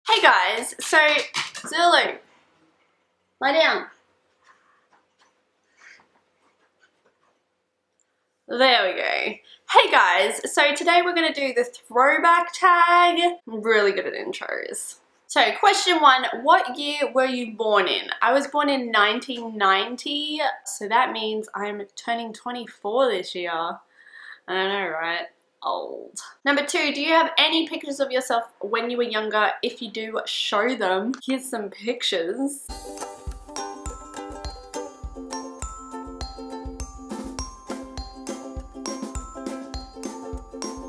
Hey guys, so Zulu, lie down. There we go. Hey guys, so today we're going to do the throwback tag. I'm really good at intros. So question one, what year were you born in? I was born in 1990, so that means I'm turning 24 this year. I know, right? Old. Number two, do you have any pictures of yourself when you were younger? If you do, show them. Here's some pictures.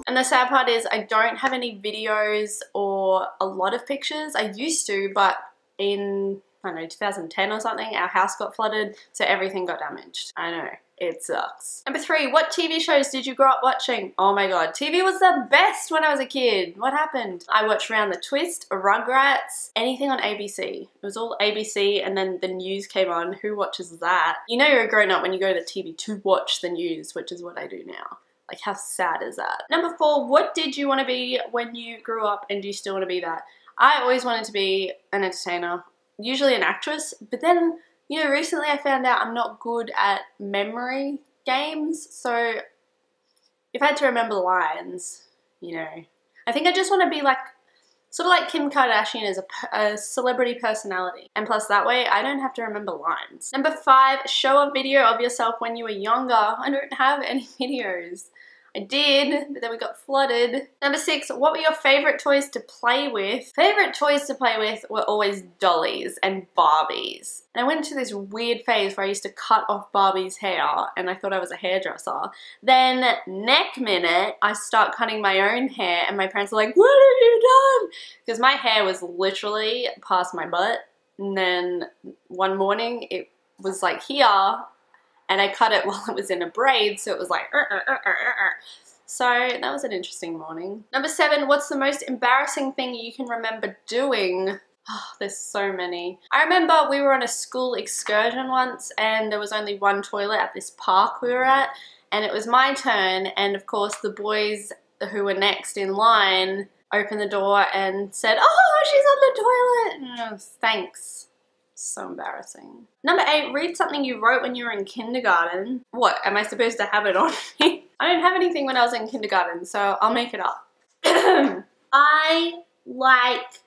And the sad part is I don't have any videos or a lot of pictures. I used to, but in, I don't know, 2010 or something, our house got flooded, so everything got damaged. I know, it sucks. Number three, what TV shows did you grow up watching? Oh my god, TV was the best when I was a kid. What happened? I watched Round the Twist, Rugrats, anything on ABC. It was all ABC, and then the news came on. Who watches that? You know you're a grown up when you go to the TV to watch the news, which is what I do now. Like, how sad is that? Number four, what did you want to be when you grew up, and do you still want to be that? I always wanted to be an entertainer, usually an actress, but then, you know, recently I found out I'm not good at memory games, so if I had to remember lines, you know, I think I just want to be like, sort of like Kim Kardashian is a celebrity personality. And plus that way, I don't have to remember lines. Number five, show a video of yourself when you were younger. I don't have any videos. I did, but then we got flooded. Number six, what were your favorite toys to play with? Favorite toys to play with were always dollies and Barbies. And I went into this weird phase where I used to cut off Barbie's hair and I thought I was a hairdresser. Then next minute, I start cutting my own hair and my parents are like, what have you done? Because my hair was literally past my butt. And then one morning it was like here, and I cut it while it was in a braid, so it was like, So that was an interesting morning. Number seven, what's the most embarrassing thing you can remember doing? Oh, there's so many. I remember we were on a school excursion once, and there was only one toilet at this park we were at, and it was my turn, and of course the boys who were next in line opened the door and said, oh, she's on the toilet. Thanks. So embarrassing. Number eight, read something you wrote when you were in kindergarten. What, am I supposed to have it on me? I didn't have anything when I was in kindergarten, so I'll make it up. I like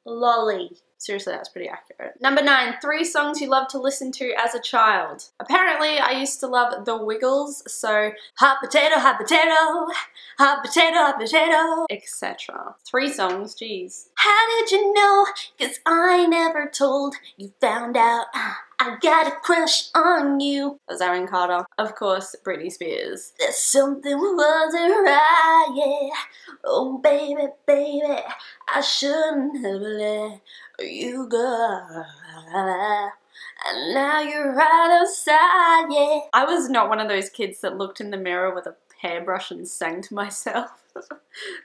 lolly. Seriously, that's pretty accurate. Number nine, three songs you love to listen to as a child. Apparently, I used to love The Wiggles, so hot potato, hot potato, hot potato, hot potato, etc. Three songs, geez. How did you know? 'Cause I never told. You found out I got a crush on you. That was Aaron Carter. Of course, Britney Spears. There's something wasn't right, yeah. Oh baby, baby, I shouldn't have let you go. And now you're right outside, yeah. I was not one of those kids that looked in the mirror with a hairbrush and sang to myself.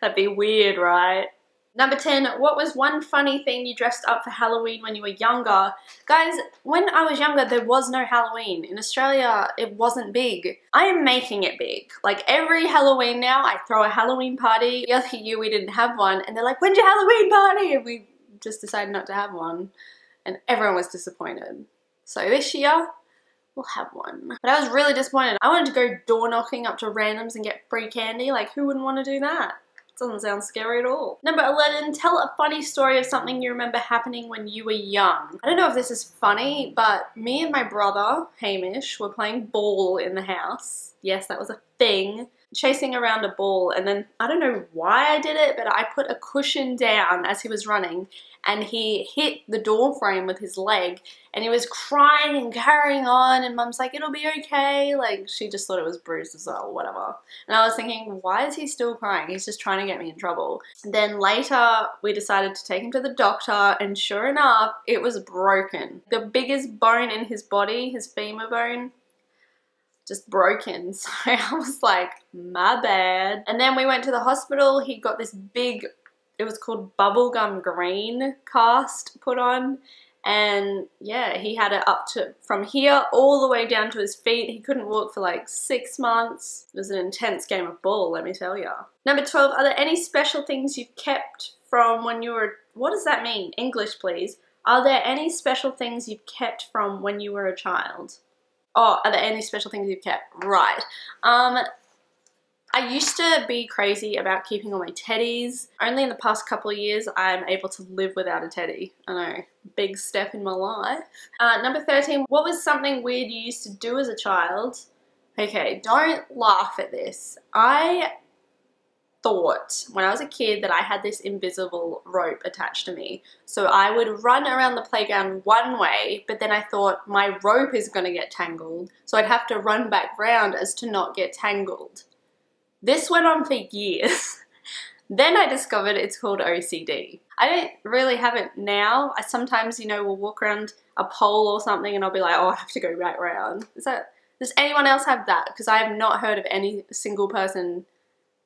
That'd be weird, right? Number 10, what was one funny thing you dressed up for Halloween when you were younger? Guys, when I was younger, there was no Halloween. In Australia, it wasn't big. I am making it big. Like every Halloween now, I throw a Halloween party. The other year we didn't have one, and they're like, when's your Halloween party? And we just decided not to have one, and everyone was disappointed. So this year, we'll have one. But I was really disappointed. I wanted to go door knocking up to randoms and get free candy. Like, who wouldn't want to do that? Doesn't sound scary at all. Number 11, tell a funny story of something you remember happening when you were young. I don't know if this is funny, but me and my brother, Hamish, were playing ball in the house. Yes, that was a thing. Chasing around a ball, and then I don't know why I did it, but I put a cushion down as he was running, and he hit the door frame with his leg, and he was crying and carrying on, and Mum's like, it'll be okay. Like, she just thought it was bruised as well, whatever. And I was thinking, why is he still crying? He's just trying to get me in trouble. And then later, we decided to take him to the doctor, and sure enough, it was broken. The biggest bone in his body, his femur bone, just broken. So I was like, my bad. And then we went to the hospital. He got this big, it was called bubblegum green cast put on, And yeah, he had it up to from here all the way down to his feet. He couldn't walk for like 6 months. It was an intense game of ball, let me tell you. Number 12, are there any special things you've kept from when you were, what does that mean? English, please. Are there any special things you've kept from when you were a child? Oh, are there any special things you've kept? Right. I used to be crazy about keeping all my teddies. Only in the past couple of years I'm able to live without a teddy. I know, big step in my life. Number 13, what was something weird you used to do as a child? Okay, don't laugh at this. I thought when I was a kid that I had this invisible rope attached to me. So I would run around the playground one way, but then I thought my rope is going to get tangled. So I'd have to run back round as to not get tangled. This went on for years. Then I discovered it's called OCD. I don't really have it now. I sometimes, you know, will walk around a pole or something and I'll be like, oh, I have to go back round. Does anyone else have that? Because I have not heard of any single person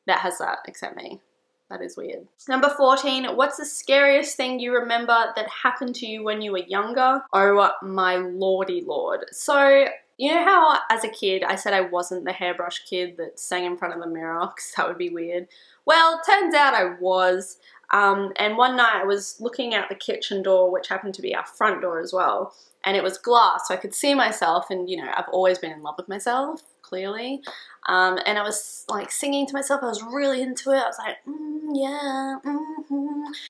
that has that except me. That is weird. Number 14, what's the scariest thing you remember that happened to you when you were younger? Oh my lordy lord. So, you know how as a kid I said I wasn't the hairbrush kid that sang in front of the mirror because that would be weird? Well, turns out I was. And one night I was looking out the kitchen door, which happened to be our front door as well, and it was glass so I could see myself, and you know, I've always been in love with myself, clearly. And I was like singing to myself, I was really into it, I was like, yeah,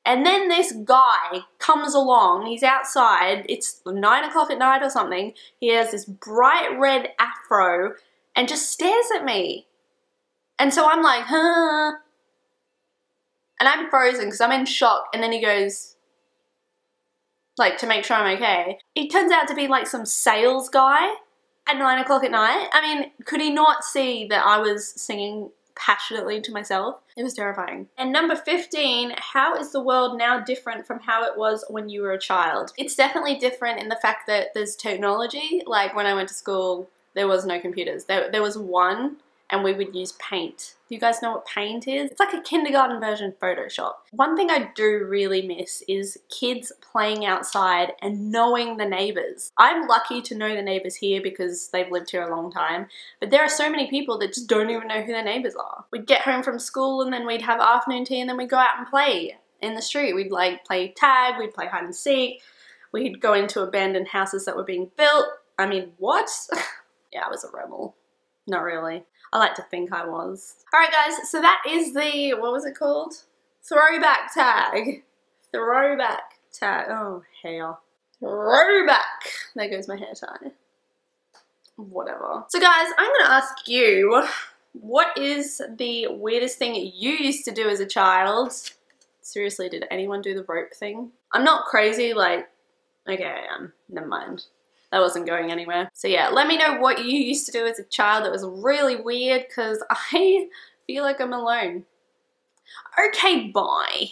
And then this guy comes along, he's outside, it's 9 o'clock at night or something, he has this bright red afro and just stares at me. And so I'm like, huh? And I'm frozen because I'm in shock, and then he goes, like, to make sure I'm okay. He turns out to be like some sales guy at 9 o'clock at night. I mean, could he not see that I was singing passionately to myself? It was terrifying. And number 15, how is the world now different from how it was when you were a child? It's definitely different in the fact that there's technology. Like when I went to school, there was no computers. There was one, and we would use paint. Do you guys know what paint is? It's like a kindergarten version of Photoshop. One thing I do really miss is kids playing outside and knowing the neighbors. I'm lucky to know the neighbors here because they've lived here a long time, but there are so many people that just don't even know who their neighbors are. We'd get home from school and then we'd have afternoon tea and then we'd go out and play in the street. We'd like play tag, we'd play hide and seek, we'd go into abandoned houses that were being built. I mean, what? Yeah, I was a rebel. Not really. I like to think I was. Alright guys, so that is the, what was it called? Throwback tag. Throwback tag. Oh, hair. Throwback. There goes my hair tie. Whatever. So guys, I'm going to ask you, what is the weirdest thing you used to do as a child? Seriously, did anyone do the rope thing? I'm not crazy, like, okay, I am. Never mind. That wasn't going anywhere. So yeah, let me know what you used to do as a child that was really weird, because I feel like I'm alone. Okay, bye.